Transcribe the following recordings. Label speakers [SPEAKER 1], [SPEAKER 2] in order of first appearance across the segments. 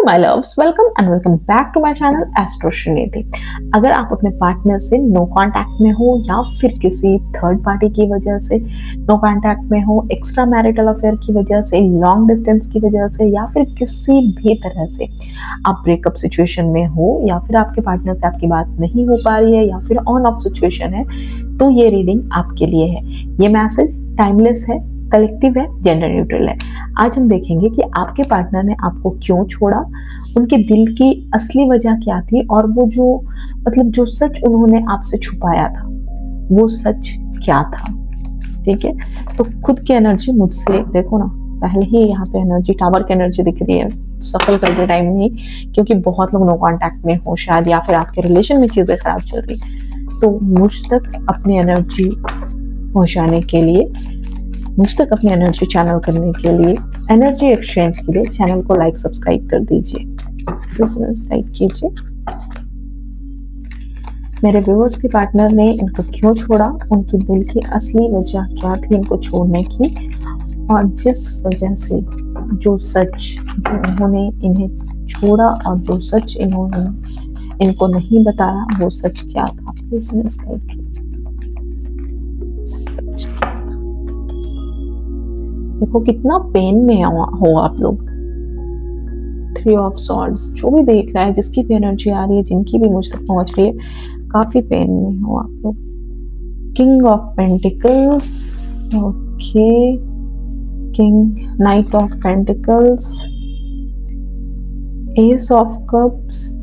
[SPEAKER 1] My loves, welcome and welcome back to my channel astro Shrinidhi. अगर आप अपने partner से नो कांटेक्ट में हो या फिर किसी थर्ड पार्टी की वजह से नो कांटेक्ट में हो, एक्स्ट्रा मैरिटल अफेयर की वजह से, लॉन्ग डिस्टेंस की वजह से या फिर किसी भी तरह से आप ब्रेकअप सिचुएशन में हो या फिर आपके पार्टनर से आपकी बात नहीं हो पा रही है या फिर ऑन ऑफ सिचुएशन है, तो ये रीडिंग आपके लिए है। ये मैसेज टाइमलेस है, कलेक्टिव है, जेंडर न्यूट्रल है। आज हम देखेंगे कि आपके पार्टनर ने आपको क्यों छोड़ा, उनके दिल की असली वजह क्या थी और वो जो सच उन्होंने आपसे छुपाया था वो सच क्या था। ठीक है, तो खुद की एनर्जी मुझसे देखो ना, पहले ही यहाँ पे एनर्जी टावर की एनर्जी दिख रही है सफल करते टाइम नहीं, क्योंकि बहुत लोग नो कांटेक्ट में हो शायद या फिर आपके रिलेशन में चीजें खराब चल रही, तो मुझ तक अपनी एनर्जी पहुंचाने के लिए, मुझ तक अपनी एनर्जी चैनल करने के लिए, एनर्जी एक्सचेंज के लिए चैनल को लाइक सब्सक्राइब कर दीजिए, प्लीज सब्सक्राइब कीजिए। मेरे व्यूअर्स के पार्टनर ने इनको क्यों छोड़ा, उनकी दिल की असली वजह क्या थी इनको छोड़ने की, और जिस वजह से जो सच जो उन्होंने इन्हें छोड़ा और जो सच इन्होंने इनको नहीं बताया वो सच क्या था, प्लीज सब्सक्राइब कीजिए। सच देखो कितना पेन में हो आप लोग। 3 ऑफ सॉर्ड्स, जो भी देख रहा है, जिसकी भी एनर्जी आ रही है, जिनकी भी मुझ तक पहुंच रही है, काफी पेन में हो आप लोग। King of pentacles, okay, king, night of pentacles, S of cups,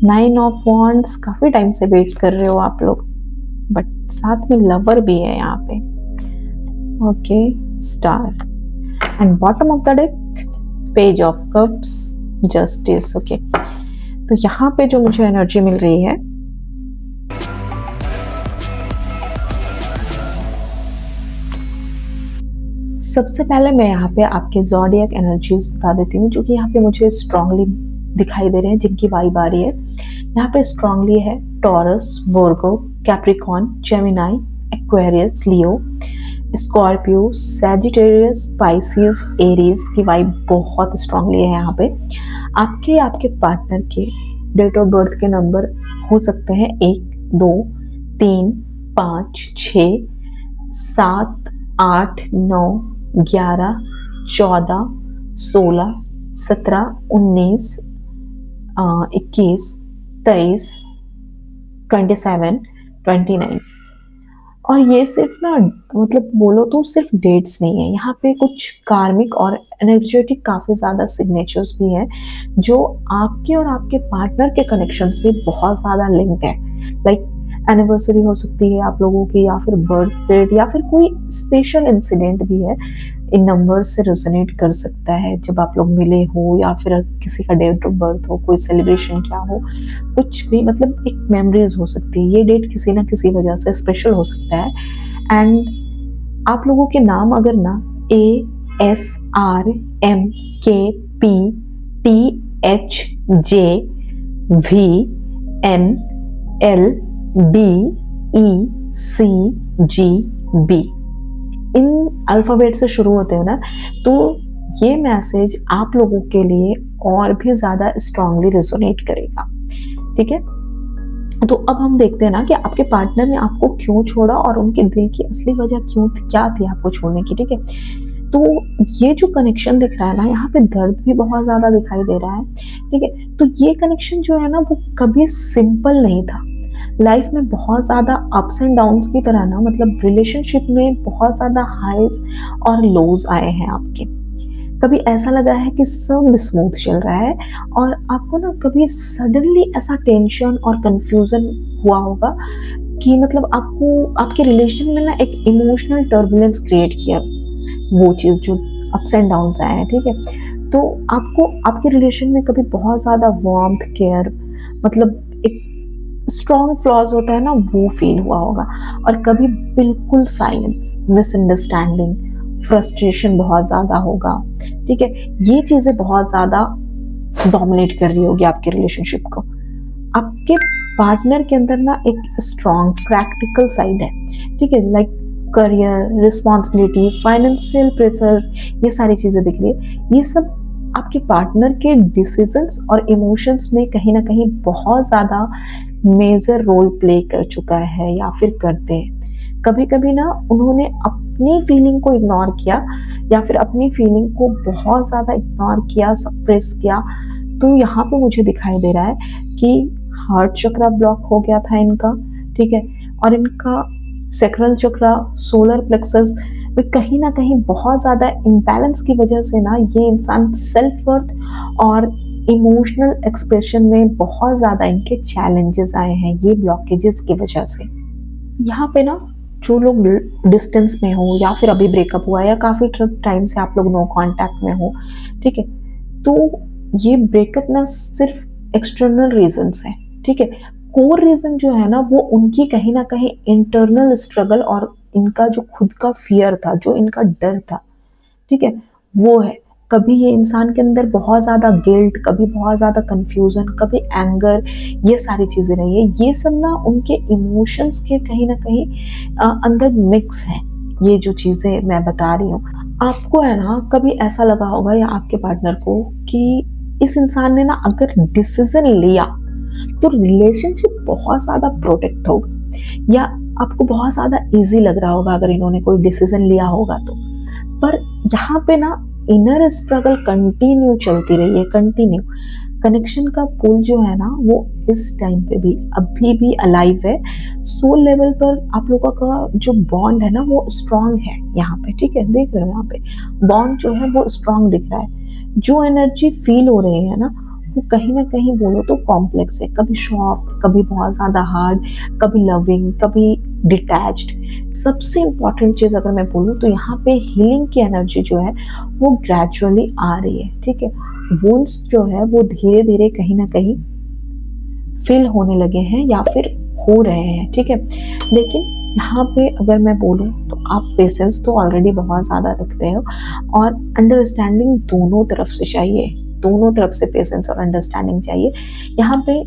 [SPEAKER 1] 9 of wands. काफी टाइम से वेट कर रहे हो आप लोग, बट साथ में लवर भी है यहाँ पे। Okay, star and bottom of the deck page of cups, justice. Okay, तो यहाँ पे जो मुझे एनर्जी मिल रही है, सबसे पहले मैं यहाँ पे आपके ज़ोडिएक एनर्जीज बता देती हूँ जो कि यहाँ पे मुझे स्ट्रांगली दिखाई दे रहे हैं, जिनकी वाइब आ रही है। यहाँ पे स्ट्रांगली है टॉरस, वर्गो, कैप्रिकॉर्न, जेमिनाई, एक्वेरियस, लियो, स्कॉर्पियो, सैजिटेरियस, स्पाइसिस, एरीज की वाइब बहुत स्ट्रांगली है यहाँ पे। आपके पार्टनर के डेट ऑफ बर्थ के नंबर हो सकते हैं 1, 2, 3, 5, 6, 7, 8, 9, 11, 14, 16, 17, 19, 21, 23, 27, 29। और ये सिर्फ ना, मतलब बोलो तो सिर्फ डेट्स नहीं है, यहाँ पे कुछ कार्मिक और एनर्जेटिक काफी ज्यादा सिग्नेचर्स भी हैं जो आपके और आपके पार्टनर के कनेक्शन से बहुत ज्यादा लिंक्ड है। लाइक एनिवर्सरी हो सकती है आप लोगों की, या फिर बर्थ डेट, या फिर कोई स्पेशल इंसिडेंट भी है, इन नंबर से रेजोनेट कर सकता है जब आप लोग मिले हो, या फिर किसी का डेट ऑफ बर्थ हो, कोई सेलिब्रेशन क्या हो, कुछ भी, मतलब एक मेमोरीज हो सकती है। ये डेट किसी ना किसी वजह से स्पेशल हो सकता है। एंड आप लोगों के नाम अगर ना ASRMKPTHJVNLDECGB इन अल्फाबेट से शुरू होते हो ना, तो ये मैसेज आप लोगों के लिए और भी ज्यादा स्ट्रांगली रेजोनेट करेगा। ठीक है, तो अब हम देखते हैं ना कि आपके पार्टनर ने आपको क्यों छोड़ा और उनके दिल की असली वजह क्या थी आपको छोड़ने की। ठीक है, तो ये जो कनेक्शन दिख रहा है ना, यहाँ पे दर्द भी बहुत ज्यादा दिखाई दे रहा है। ठीक है, तो ये कनेक्शन जो है ना वो कभी सिंपल नहीं था। लाइफ में बहुत ज़्यादा अप्स एंड डाउन्स की तरह ना, मतलब रिलेशनशिप में बहुत ज़्यादा हाइज और लोज आए हैं आपके। कभी ऐसा लगा है कि सब स्मूथ चल रहा है और आपको ना कभी सडनली ऐसा टेंशन और कंफ्यूजन हुआ होगा कि मतलब आपको आपके रिलेशन में ना एक इमोशनल टर्बुलेंस क्रिएट किया, वो चीज़ जो अप्स एंड डाउन्स आए हैं। ठीक है, तो आपको आपके रिलेशन में कभी बहुत ज़्यादा वार्मथ, केयर, मतलब एक स्ट्रॉन्ग फ्लॉज होता है ना, वो फील हुआ होगा। और कभी बिल्कुल साइलेंस, मिसअंडरस्टैंडिंग, फ्रस्ट्रेशन बहुत ज्यादा होगा। ठीक है, ये चीजें बहुत ज्यादा डोमिनेट कर रही होगी आपके रिलेशनशिप को। आपके पार्टनर के अंदर ना एक स्ट्रॉन्ग प्रैक्टिकल साइड है। ठीक है, like career, responsibility, financial pressure, ये सारी चीज़ें दिख रही है। ये सब आपके पार्टनर के डिसीजंस और इमोशंस में कहीं न कहीं बहुत ज़्यादा मेजर रोल प्ले कर चुका है या फिर करते हैं। कभी-कभी ना उन्होंने अपनी फीलिंग को इग्नोर किया या फिर अपनी फीलिंग को बहुत ज़्यादा इग्नोर किया, सप्रेस किया। तो यहाँ पे मुझे दिखाई दे रहा है कि हार्ट चक्रा ब्लॉक हो गया था इनका, ठीक है? और इनका सैक्रल चक्रा, सोलर प्लेक्सस में कहीं न कहीं बहुत ज़्यादा इम्बैलेंस की वजह से ना ये इंसान सेल्फ वर्थ और इमोशनल एक्सप्रेशन में बहुत ज़्यादा इनके चैलेंजेस आए हैं ये ब्लॉकेजेस की वजह से। यहाँ पे ना जो लोग डिस्टेंस में हो या फिर अभी ब्रेकअप हुआ है या काफ़ी टाइम से आप लोग नो कांटेक्ट में हो, ठीक है? तो ये ब्रेकअप ना सिर्फ एक्सटर्नल रीजंस है, ठीक है? कोर रीजन जो है ना वो उनकी कहीं ना कहीं इंटरनल स्ट्रगल और इनका जो खुद का फियर था, जो इनका डर था, ठीक है, वो है। कभी ये इंसान के अंदर बहुत ज़्यादा गिल्ट, कभी बहुत ज़्यादा कंफ्यूजन, कभी एंगर, ये सारी चीज़ें रही है। ये सब ना उनके इमोशंस के कहीं ना कहीं अंदर मिक्स है। ये जो चीज़ें मैं बता रही हूँ, आपको है ना कभी ऐसा लगा होगा या आपके पार्टनर को कि इस इंसान ने ना अगर डिसीजन लिया तो रिलेशनशिप बहुत ज़्यादा प्रोटेक्ट होगा, या आपको बहुत ज़्यादा इजी लग रहा होगा अगर इन्होंने कोई डिसीजन लिया होगा तो। पर यहाँ पे ना इनर स्ट्रगल कंटिन्यू चलती रही है, कंटिन्यू। कनेक्शन का पुल जो है ना वो इस टाइम पे भी अभी भी अलाइव है। सोल लेवल पर आप लोगों का जो बॉन्ड है ना वो स्ट्रांग है यहाँ पे, ठीक है? देख रहे हो यहाँ पे बॉन्ड जो है वो स्ट्रांग दिख रहा है। जो एनर्जी फील हो रही है ना वो कहीं ना कहीं बोलो तो कॉम्प्लेक्स है, कभी सॉफ्ट, कभी बहुत ज्यादा हार्ड, कभी लविंग, कभी डिटैच्ड। सबसे इम्पॉर्टेंट चीज अगर मैं बोलूँ तो यहाँ पे हीलिंग की एनर्जी जो है वो ग्रेजुअली आ रही है, ठीक है? वुंड्स जो है वो धीरे धीरे कहीं ना कहीं फिल होने लगे हैं या फिर हो रहे हैं, ठीक है? लेकिन यहाँ पे अगर मैं बोलूँ तो आप पेशेंस तो ऑलरेडी बहुत ज़्यादा रख रहे हो और अंडरस्टैंडिंग दोनों तरफ से चाहिए, दोनों तरफ से पेशेंस और अंडरस्टैंडिंग चाहिए। यहाँ पे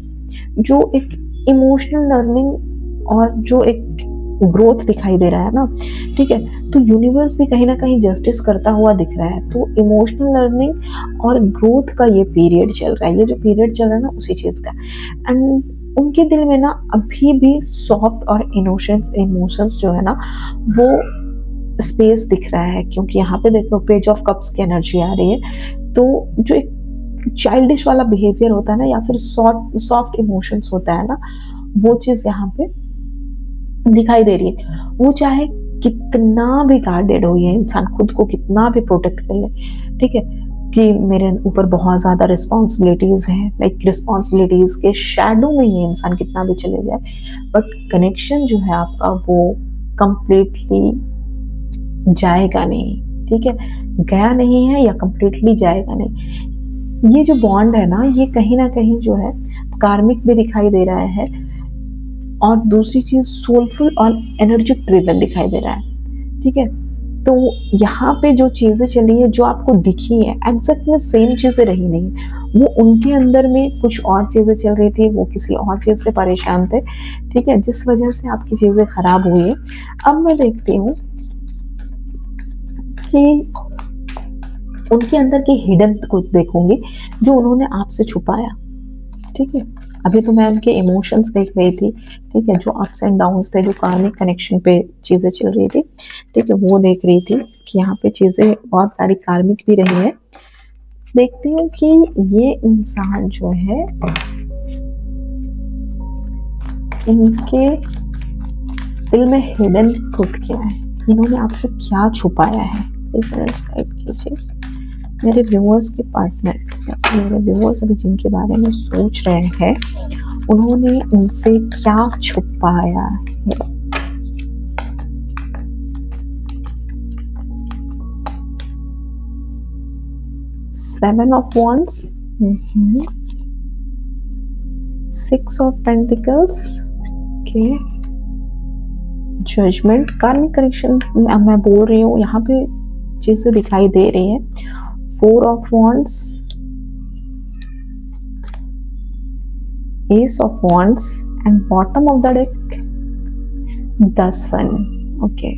[SPEAKER 1] जो एक इमोशनल लर्निंग और जो एक ग्रोथ दिखाई दे रहा है ना, ठीक है, तो यूनिवर्स भी कहीं ना कहीं जस्टिस करता हुआ दिख रहा है। तो इमोशनल लर्निंग और ग्रोथ का ये पीरियड चल रहा है, ये जो पीरियड चल रहा है ना उसी चीज़ का। एंड उनके दिल में ना अभी भी सॉफ्ट और इमोशंस जो है ना वो स्पेस दिख रहा है, क्योंकि यहाँ पे देखो पेज ऑफ कप्स की एनर्जी आ रही है। तो जो एक चाइल्डिश वाला बिहेवियर होता है ना या फिर सॉफ्ट इमोशंस होता है ना, वो चीज़ यहाँ पे दिखाई दे रही है। वो चाहे कितना भी गार्डेड हो, ये इंसान खुद को कितना भी प्रोटेक्ट कर ले, ठीक है, कि मेरे ऊपर बहुत ज़्यादा रिस्पॉन्सिबिलिटीज़ हैं, लाइक रिस्पॉन्सिबिलिटीज़ के शैडो में ये इंसान कितना भी चले जाए, बट कनेक्शन जो है आपका वो कंप्लीटली जाएगा नहीं, ठीक है? गया नहीं है या कंप्लीटली जाएगा नहीं। ये जो बॉन्ड है ना ये कहीं ना कहीं जो है कार्मिक भी दिखाई दे रहा है, और दूसरी चीज सोलफुल और एनर्जी ड्रिवन दिखाई दे रहा है, ठीक है? तो यहाँ पे जो चीजें चली है, जो आपको दिखी है, एग्जैक्ट में सेम चीजें रही नहीं। वो उनके अंदर में कुछ और चीजें चल रही थी, वो किसी और चीज से परेशान थे, ठीक है, जिस वजह से आपकी चीजें खराब हुई है। अब मैं देखती हूँ कि उनके अंदर की हिडन कुछ देखूंगी जो उन्होंने आपसे छुपाया, ठीक है? अभी तो मैं उनके इमोशंस देख रही थी, ठीक है, जो अप्स एंड डाउन्स थे, जो कार्मिक कनेक्शन पे चीज़ें चल रही थी, ठीक है, वो देख रही थी कि यहाँ पे चीज़ें बहुत सारी कार्मिक भी रही है। देखती हूँ कि ये इंसान जो है इनके दिल में हिडन ट्रुथ क्या है, इन्होंने आपसे क्या छुपाया है, प्लीज गाइड कीजिए। मेरे व्यूअर्स के पार्टनर या फिर मेरे व्यूअर्स अभी जिनके बारे में सोच रहे हैं, उन्होंने इनसे क्या छुपाया है? Seven of wands, six of pentacles, okay, judgement, karmic connection मैं बोल रही हूँ, यहाँ पे चीजें दिखाई दे रही है। Four of wands, ace of wands and bottom of the deck the sun, okay.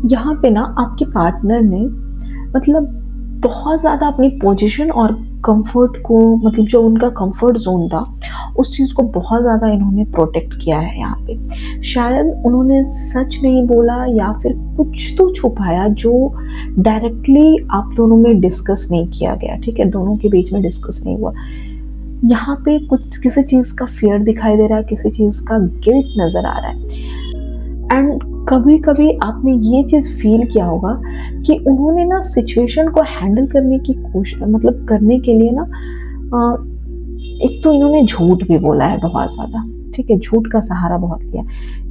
[SPEAKER 1] यहाँ पे ना आपके पार्टनर ने मतलब बहुत ज़्यादा अपनी पोजीशन और कंफर्ट को, मतलब जो उनका कंफर्ट ज़ोन था, उस चीज़ को बहुत ज़्यादा इन्होंने प्रोटेक्ट किया है यहाँ पे। शायद उन्होंने सच नहीं बोला या फिर कुछ तो छुपाया जो डायरेक्टली आप दोनों में डिस्कस नहीं किया गया, ठीक है? दोनों के बीच में डिस्कस नहीं हुआ। यहाँ पे कुछ किसी चीज़ का फ़ियर दिखाई दे रहा है, किसी चीज़ का गिल्ट नज़र आ रहा है। एंड कभी-कभी आपने ये चीज़ फ़ील किया होगा कि उन्होंने ना सिचुएशन को हैंडल करने की मतलब करने के लिए ना अ, एक तो इन्होंने झूठ भी बोला है बहुत ज़्यादा, ठीक है? झूठ का सहारा बहुत लिया,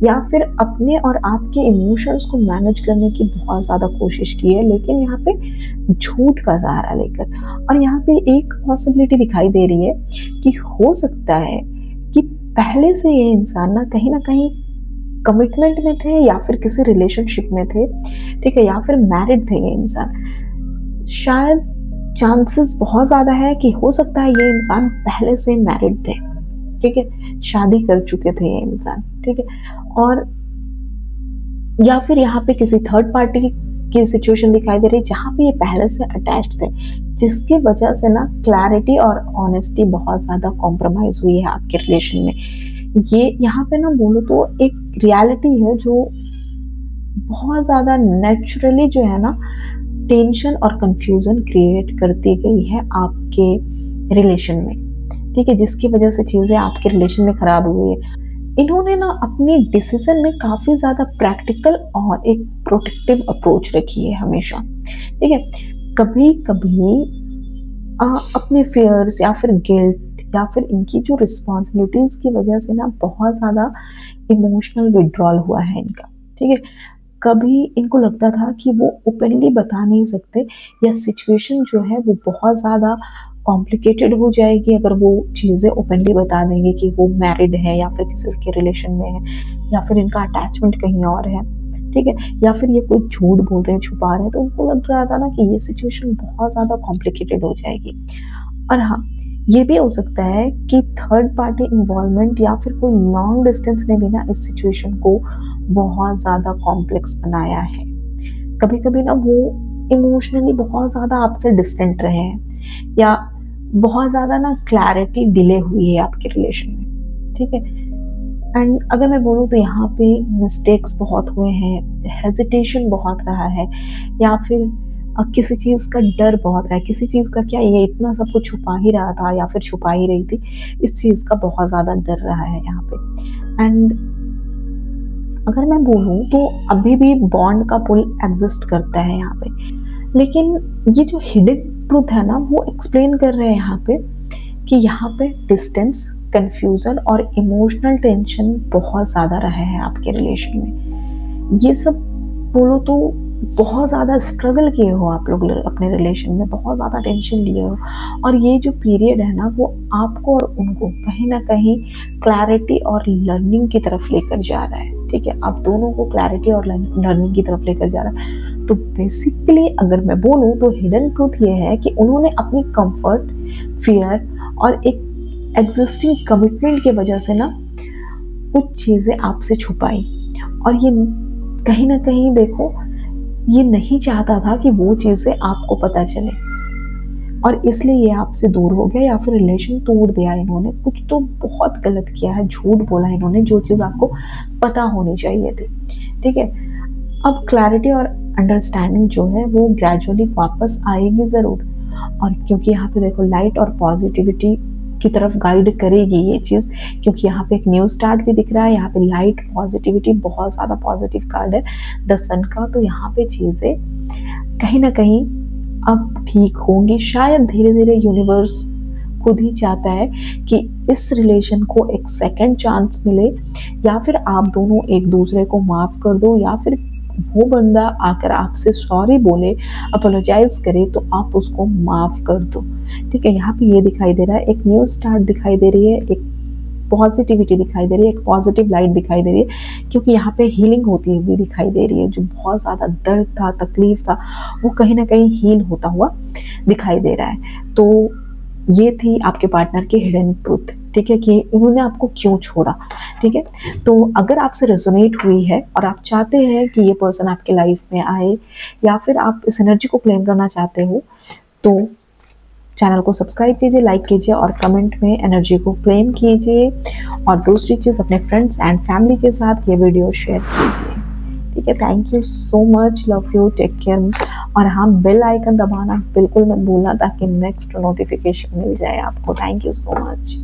[SPEAKER 1] या फिर अपने और आपके इमोशंस को मैनेज करने की बहुत ज़्यादा कोशिश की है, लेकिन यहाँ पे झूठ का सहारा लेकर। और यहाँ पे एक पॉसिबिलिटी दिखाई दे रही है कि हो सकता है कि पहले से ये इंसान ना कहीं कमिटमेंट में थे या फिर किसी रिलेशनशिप में थे, ठीक है? या फिर मैरिड थे ये इंसान। शायद चांसेस बहुत ज़्यादा है कि हो सकता है ये इंसान पहले से मैरिड थे, ठीक है? शादी कर चुके थे ये इंसान, ठीक है? और या फिर यहाँ पे किसी थर्ड पार्टी की सिचुएशन दिखाई दे रही है जहाँ पे ये पहले से अटैच्ड थे, जिसकी वजह से ना क्लैरिटी और ऑनेस्टी बहुत ज़्यादा कॉम्प्रोमाइज़ हुई है आपके रिलेशन में। ये यहाँ पे ना बोलो तो एक रियलिटी है जो बहुत ज़्यादा नेचुरली जो है ना टेंशन और कंफ्यूजन क्रिएट करती गई है आपके रिलेशन में, ठीक है? जिसकी वजह से चीज़ें आपके रिलेशन में खराब हुई है। इन्होंने ना अपनी डिसीजन में काफ़ी ज़्यादा प्रैक्टिकल और एक प्रोटेक्टिव अप्रोच रखी है हमेशा, ठीक है? कभी-कभी अपने फियर्स या फिर गिल्ट या फिर इनकी जो रिस्पॉन्सिबिलिटीज़ की वजह से ना बहुत ज़्यादा इमोशनल विथड्रॉल हुआ है इनका, ठीक है? कभी इनको लगता था कि वो ओपनली बता नहीं सकते, या सिचुएशन जो है वो बहुत ज़्यादा कॉम्प्लिकेटेड हो जाएगी अगर वो चीज़ें ओपनली बता देंगे कि वो मैरिड है या फिर किसी के रिलेशन में है, या फिर इनका अटैचमेंट कहीं और है, ठीक है? या फिर ये कोई झूठ बोल रहे हैं, छुपा रहे हैं, तो उनको लग रहा था ना कि ये सिचुएशन बहुत ज़्यादा कॉम्प्लिकेटेड हो जाएगी। और हाँ, ये भी हो सकता है कि थर्ड पार्टी इन्वॉल्वमेंट या फिर कोई लॉन्ग डिस्टेंस ने भी ना इस सिचुएशन को बहुत ज़्यादा कॉम्प्लेक्स बनाया है। कभी-कभी ना वो इमोशनली बहुत ज़्यादा आपसे डिस्टेंट रहे हैं, या बहुत ज़्यादा ना क्लैरिटी डिले हुई है आपके रिलेशन में, ठीक है? एंड अगर मैं बोलूँ तो यहाँ पे मिस्टेक्स बहुत हुए हैं, हेजिटेशन बहुत रहा है, या फिर किसी चीज़ का डर बहुत रहा है, किसी चीज़ का क्या, ये इतना सब कुछ छुपा ही रहा था या फिर छुपा ही रही थी, इस चीज़ का बहुत ज़्यादा डर रहा है यहाँ पे। एंड अगर मैं बोलूँ तो अभी भी बॉन्ड का पुल एग्जिस्ट करता है यहाँ पे, लेकिन ये जो हिडन ट्रूथ है ना वो एक्सप्लेन कर रहे हैं यहाँ पे कि यहाँ पे डिस्टेंस, कन्फ्यूज़न और इमोशनल टेंशन बहुत ज़्यादा रहा है आपके रिलेशन में। ये सब बोलो तो बहुत ज़्यादा स्ट्रगल किए हो आप लोग अपने रिलेशन में, बहुत ज़्यादा टेंशन लिए हो, और ये जो पीरियड है ना वो आपको और उनको कहीं न कहीं क्लैरिटी और लर्निंग की तरफ लेकर जा रहा है, ठीक है? आप दोनों को क्लैरिटी और लर्निंग की तरफ लेकर जा रहा है। तो बेसिकली अगर मैं बोलूँ तो हिडन ट्रूथ ये है कि उन्होंने अपनी कम्फर्ट, फियर और एक एग्जिस्टिंग कमिटमेंट की वजह से ना कुछ चीज़ें आपसे छुपाई, और ये कहीं न कहीं देखो, ये नहीं चाहता था कि वो चीज़ें आपको पता चले, और इसलिए ये आपसे दूर हो गया या फिर रिलेशन तोड़ दिया इन्होंने। कुछ तो बहुत गलत किया है, झूठ बोला इन्होंने जो चीज़ आपको पता होनी चाहिए थी, ठीक है? अब क्लैरिटी और अंडरस्टैंडिंग जो है वो ग्रेजुअली वापस आएगी ज़रूर, और क्योंकि यहाँ पे देखो लाइट और पॉजिटिविटी की तरफ गाइड करेगी ये चीज़, क्योंकि यहाँ पे एक न्यू स्टार्ट भी दिख रहा है, यहाँ पे लाइट, पॉजिटिविटी, बहुत ज़्यादा पॉजिटिव कार्ड है द सन का। तो यहाँ पे चीज़ें कहीं ना कहीं अब ठीक होंगी। शायद धीरे धीरे यूनिवर्स खुद ही चाहता है कि इस रिलेशन को एक सेकंड चांस मिले, या फिर आप दोनों एक दूसरे को माफ़ कर दो, या फिर वो बंदा आकर आपसे सॉरी बोले, अपोलोजाइज करे, तो आप उसको माफ़ कर दो, ठीक है? यहाँ पे ये दिखाई दे रहा है, एक न्यू स्टार्ट दिखाई दे रही है, एक पॉजिटिविटी दिखाई दे रही है, एक पॉजिटिव लाइट दिखाई दे रही है, क्योंकि यहाँ पे हीलिंग होती हुई दिखाई दे रही है। जो बहुत ज़्यादा दर्द था, तकलीफ था, वो कहीं ना कहीं हील होता हुआ दिखाई दे रहा है। तो ये थी आपके पार्टनर की हिडन ट्रूथ, ठीक है, कि उन्होंने आपको क्यों छोड़ा, ठीक है। तो अगर आपसे रेजोनेट हुई है और आप चाहते हैं कि ये पर्सन आपके लाइफ में आए या फिर आप इस एनर्जी को क्लेम करना चाहते हो, तो चैनल को सब्सक्राइब कीजिए, लाइक कीजिए और कमेंट में एनर्जी को क्लेम कीजिए। और दूसरी चीज़, अपने फ्रेंड्स एंड फैमिली के साथ ये वीडियो शेयर कीजिए, ठीक है। Thank you so much, love you, take care. और हाँ, बेल आइकन दबाना बिल्कुल मत भूलना ताकि नेक्स्ट नोटिफिकेशन मिल जाए आपको। Thank you so much.